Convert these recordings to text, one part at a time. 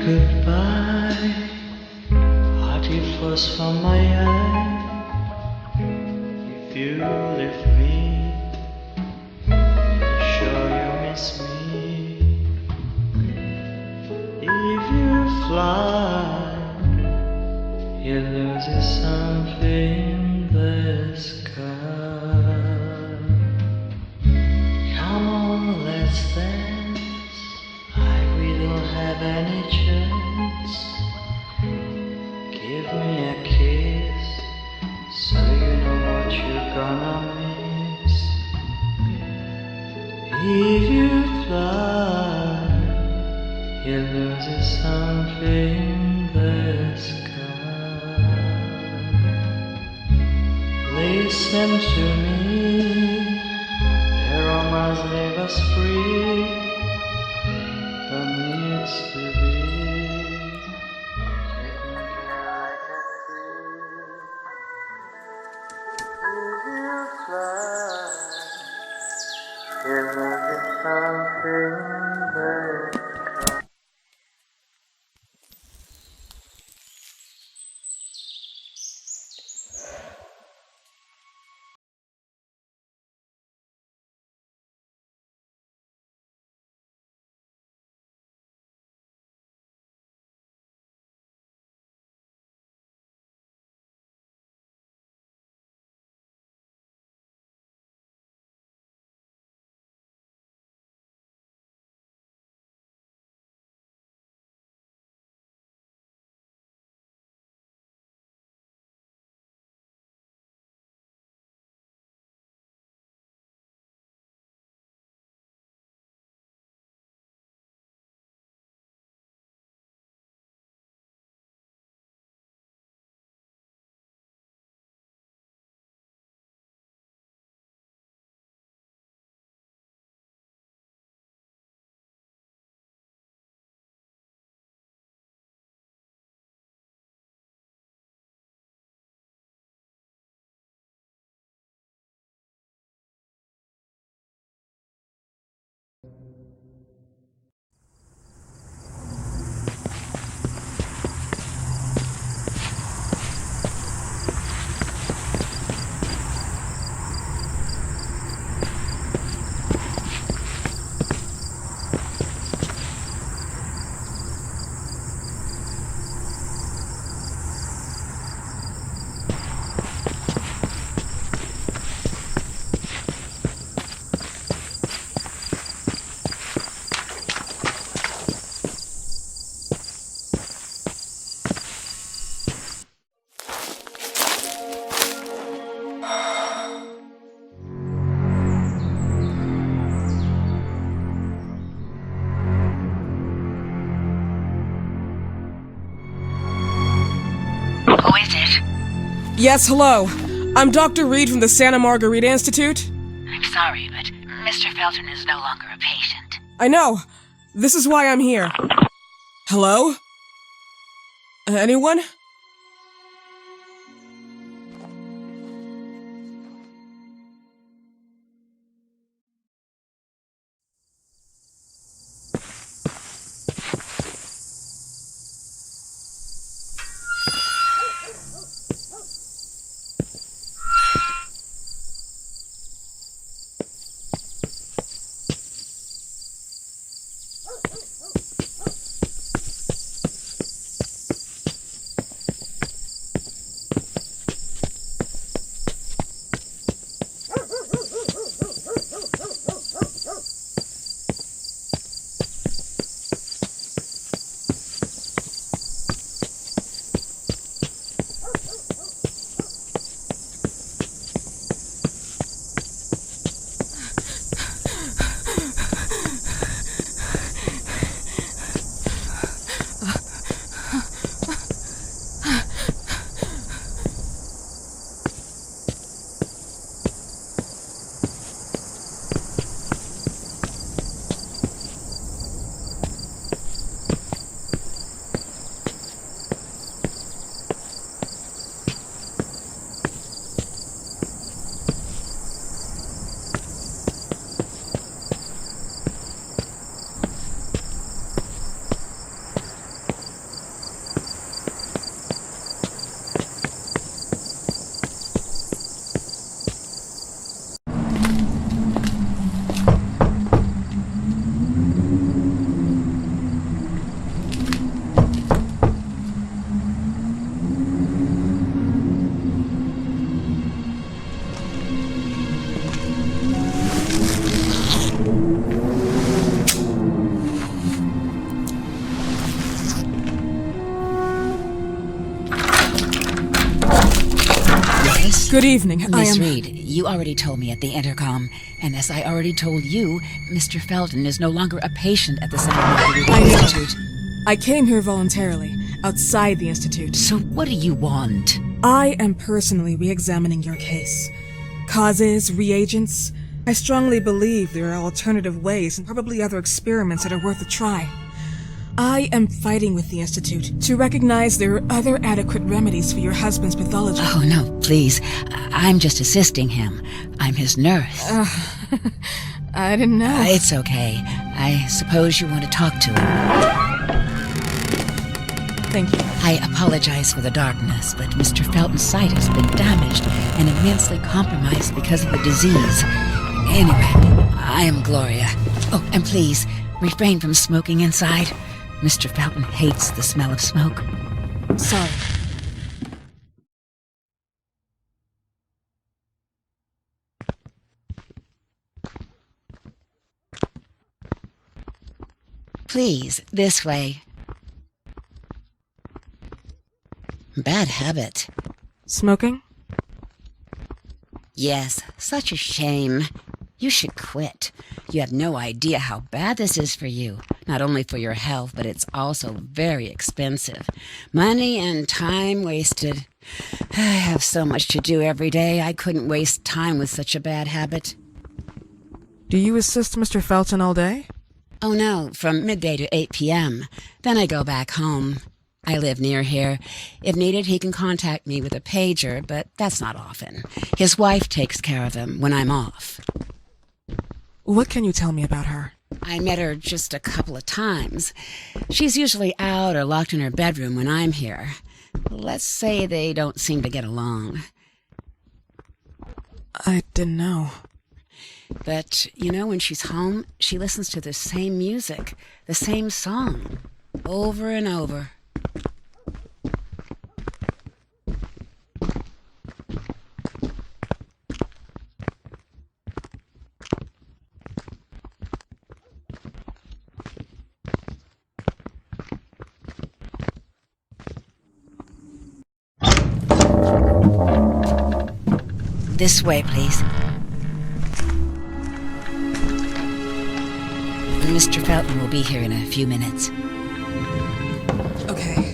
goodbye. Hearty force from my eye. If you leave me, sure you miss me. If you fly, you lose something in the sky. Come on, let's dance. We don't have any chance. Give me a kiss, so you know what you're gonna miss. If you fly, you lose something in the sky. Listen to me, the romance leave us free. But needs to be. Yes, hello. I'm Dr. Reid from the Santa Margarita Institute. I'm sorry, but Mr. Felton is no longer a patient. I know. This is why I'm here. Hello? Anyone? Good evening. Miss Reid, you already told me at the intercom, and as I already told you, Mr. Felton is no longer a patient at the Scientific Institute. I came here voluntarily, outside the Institute. So what do you want? I am personally re-examining your case. Causes, reagents. I strongly believe there are alternative ways and probably other experiments that are worth a try. I am fighting with the Institute to recognize there are other adequate remedies for your husband's pathology. Oh, no, please. I'm just assisting him. I'm his nurse. I didn't know. It's okay. I suppose you want to talk to him. Thank you. I apologize for the darkness, but Mr. Felton's sight has been damaged and immensely compromised because of the disease. Anyway, I am Gloria. Oh, and please, refrain from smoking inside. Mr. Felton hates the smell of smoke. Sorry. Please, this way. Bad habit. Smoking? Yes, such a shame. You should quit. You have no idea how bad this is for you. Not only for your health, but it's also very expensive. Money and time wasted. I have so much to do every day. I couldn't waste time with such a bad habit. Do you assist Mr. Felton all day? Oh no, from midday to 8 p.m. Then I go back home. I live near here. If needed, he can contact me with a pager, but that's not often. His wife takes care of him when I'm off. What can you tell me about her? I met her just a couple of times. She's usually out or locked in her bedroom when I'm here. Let's say they don't seem to get along. I didn't know. But, you know, when she's home, she listens to the same music, the same song, over and over. This way, please. Mr. Felton will be here in a few minutes. Okay.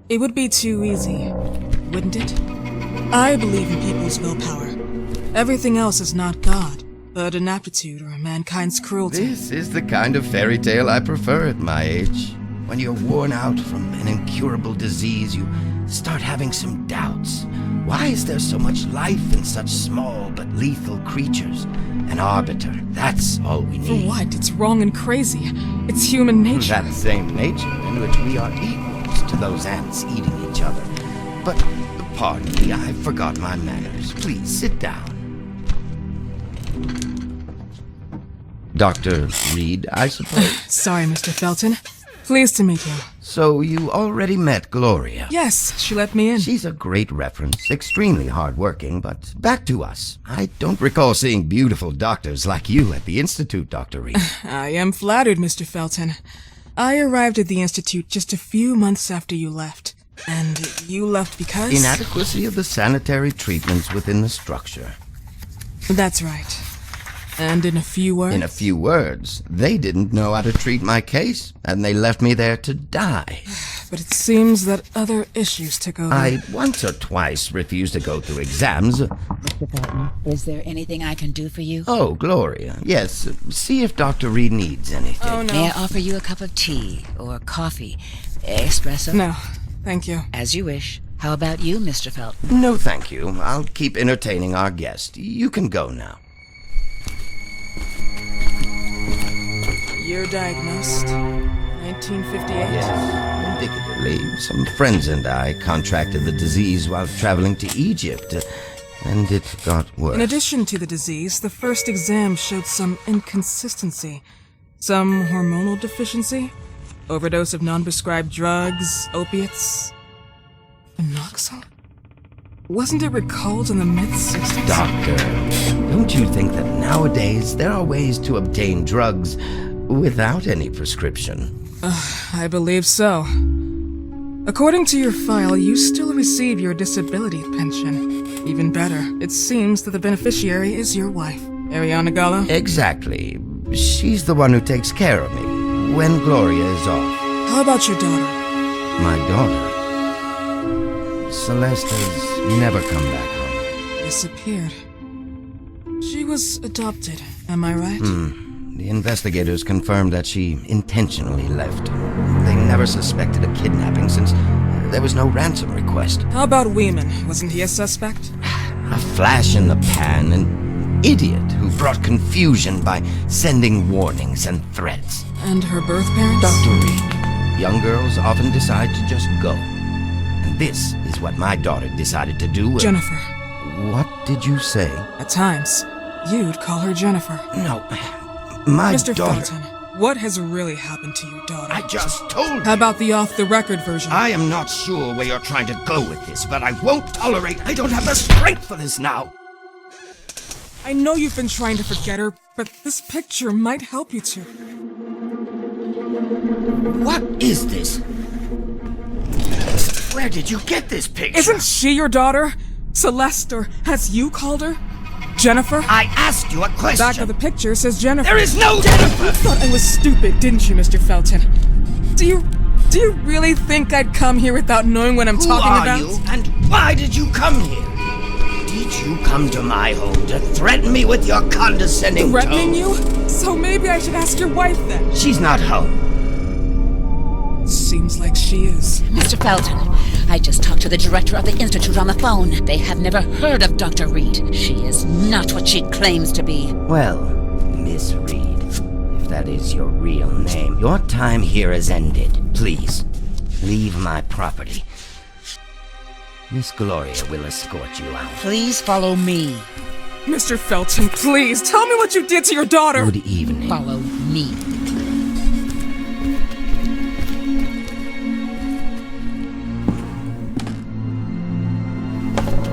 It would be too easy, wouldn't it? I believe in people's willpower. Everything else is not God, but an aptitude or mankind's cruelty. This is the kind of fairy tale I prefer at my age. When you're worn out from an incurable disease, you start having some doubts. Why is there so much life in such small but lethal creatures? An arbiter, that's all we need. For what? It's wrong and crazy. It's human nature. That same nature in which we are equals to those ants eating each other. But, pardon me, I forgot my manners. Please, sit down. Dr. Reid, I suppose? Sorry, Mr. Felton. Pleased to meet you. So you already met Gloria? Yes, she let me in. She's a great reference, extremely hardworking, but back to us. I don't recall seeing beautiful doctors like you at the Institute, Dr. Reid. I am flattered, Mr. Felton. I arrived at the Institute just a few months after you left. And you left because? Inadequacy of the sanitary treatments within the structure. That's right. And in a few words? In a few words, they didn't know how to treat my case, and they left me there to die. But it seems that other issues took over. I once or twice refused to go through exams. Mr. Felton, is there anything I can do for you? Oh, Gloria, yes. See if Dr. Reid needs anything. Oh, no. May I offer you a cup of tea or coffee? Espresso? No, thank you. As you wish. How about you, Mr. Felton? No, thank you. I'll keep entertaining our guest. You can go now. Year diagnosed, 1958. Yes, indicatively, some friends and I contracted the disease while traveling to Egypt, and it got worse. In addition to the disease, the first exam showed some inconsistency. Some hormonal deficiency, overdose of non-prescribed drugs, opiates, phenoxyl? Wasn't it recalled in the mid-60s? Doctor, don't you think that nowadays there are ways to obtain drugs without any prescription? I believe so. According to your file, you still receive your disability pension. Even better, it seems that the beneficiary is your wife, Ariana Gallo. Exactly. She's the one who takes care of me when Gloria is off. How about your daughter? My daughter, Celeste, has never come back home. Disappeared. She was adopted, am I right? The investigators confirmed that she intentionally left. They never suspected a kidnapping since there was no ransom request. How about Weeman? Wasn't he a suspect? A flash in the pan, an idiot who brought confusion by sending warnings and threats. And her birth parents? Dr. Reid, young girls often decide to just go. And this is what my daughter decided to do. Jennifer. What did you say? At times, you'd call her Jennifer. No, my Mr. daughter... Felton, what has really happened to your daughter? I just told you. How about the off-the-record version? I am not sure where you're trying to go with this, but I won't tolerate... I don't have the strength for this now. I know you've been trying to forget her, but this picture might help you to. What is this? Where did you get this picture? Isn't she your daughter? Celeste, or as you called her? Jennifer? I asked you a question. Back of the picture says Jennifer. There is no Jennifer! You thought I was stupid, didn't you, Mr. Felton? Do you really think I'd come here without knowing what I'm talking about? Who are you, and why did you come here? Did you come to my home to threaten me with your condescending Threatening tone? you? So maybe I should ask your wife then. She's not home. Seems like she is. Mr. Felton, I just talked to the director of the Institute on the phone. They have never heard of Dr. Reid. She is not what she claims to be. Well, Miss Reid, if that is your real name, your time here has ended. Please, leave my property. Miss Gloria will escort you out. Please follow me. Mr. Felton, please, tell me what you did to your daughter! Good evening. Follow me.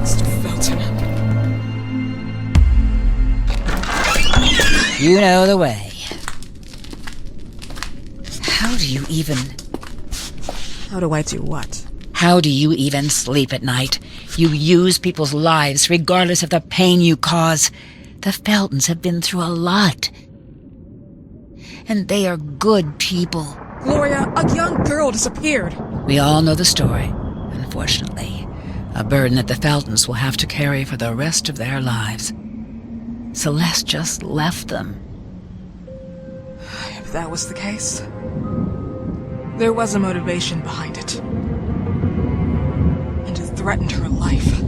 Mr. Felton. You know the way. How do you even... How do I do what? How do you even sleep at night? You use people's lives regardless of the pain you cause. The Feltons have been through a lot. And they are good people. Gloria, a young girl disappeared. We all know the story, unfortunately. A burden that the Feltons will have to carry for the rest of their lives. Celeste just left them. If that was the case, there was a motivation behind it. And it threatened her life.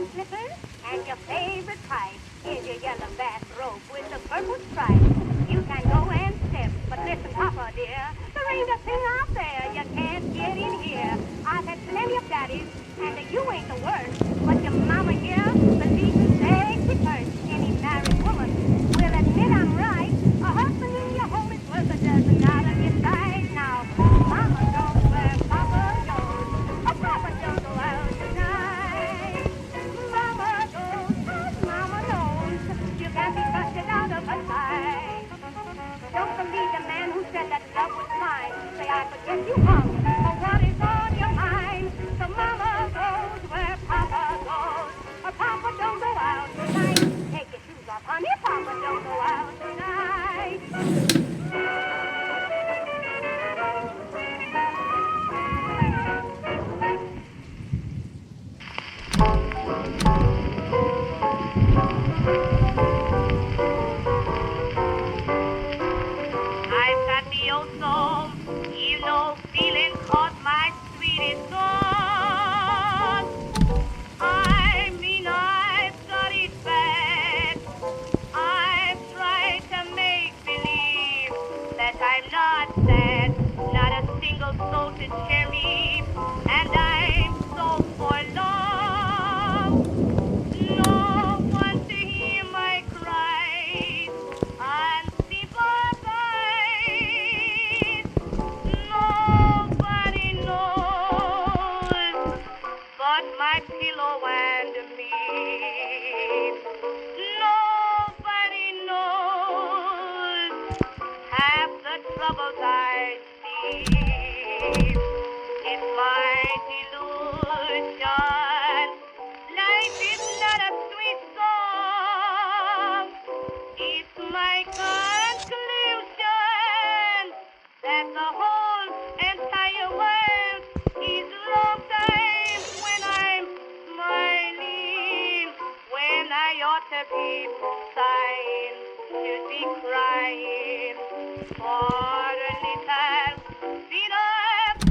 cotton slippers and your favorite pipe is your yellow bathrobe with the purple stripe. You can go and step, but listen, Papa dear, there ain't a thing out there you can't get in here. I've had plenty of daddies, and you ain't the worst, but your mama here believes in sexy first. Any married woman will admit I'm right. A husband in your home is worth a dozen out of your sight. Now, Mama goes where Papa goes. A Papa don't go out tonight. Mama goes as Mama knows. You can't be busted out of a sight. Don't believe the man who said that love was mine. Say I could get you hung for what is on your mind. So Mama goes where Papa goes. Or Papa don't go out tonight. Take your shoes off, honey. Papa don't go out tonight. I've got the oh-so, you know, feeling caught my sweetest song. I mean, I've got it bad. I've tried to make believe that I'm not sad, not a single soul to cheer me, and I'm so forlorn. No one to hear my cries, unsympathized. Nobody knows but my pillow and me. Nobody knows half the troubles I see. It's my delusion. Life is not a sweet song. It's my conclusion that the whole entire world is long time when I'm smiling, when I ought to be sighing, should be crying for a little bit of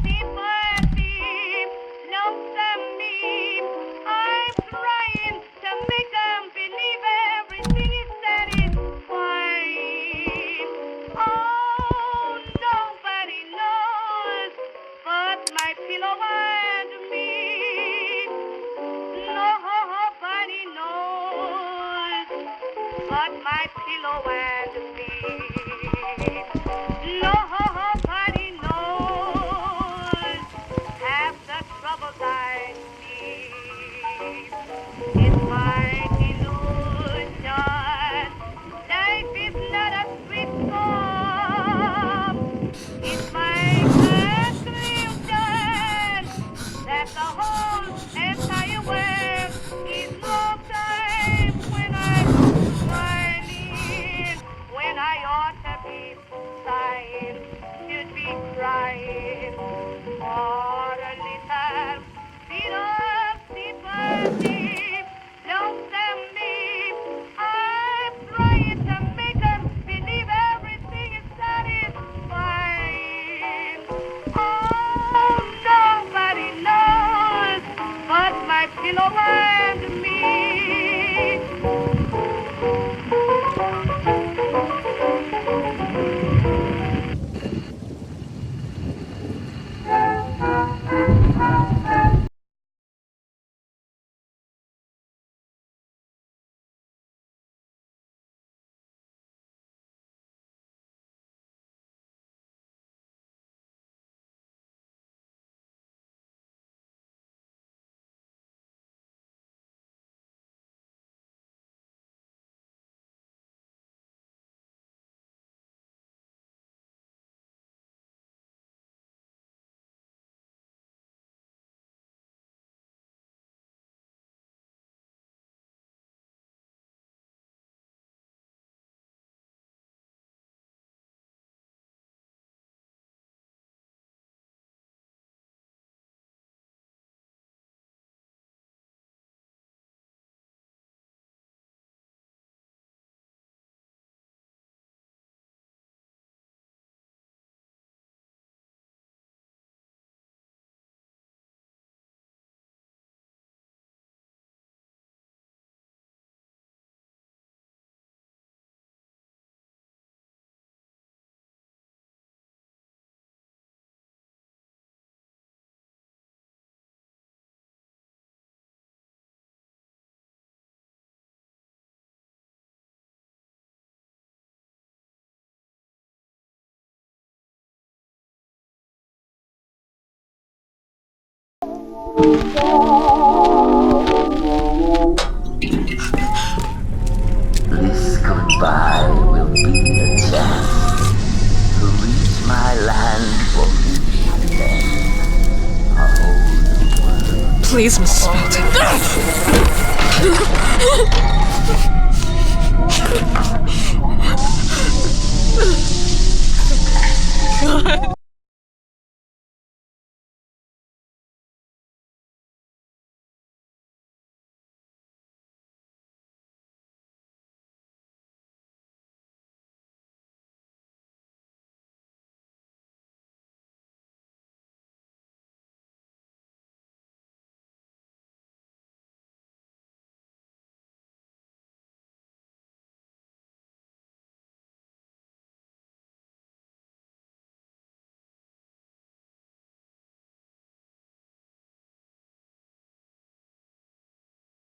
sympathy. Lonesome me, I'm trying to make them believe everything is satisfying. Oh, nobody knows but my pillow and me. Nobody knows but my pillow and me. Nobody knows half the troubles I see. It's my delusion. Life is not a sweet song. It's my conclusion that the whole entire world is no time when I'm smiling, This goodbye will be a chance to reach my land for me again. Please, Mrs. Felton.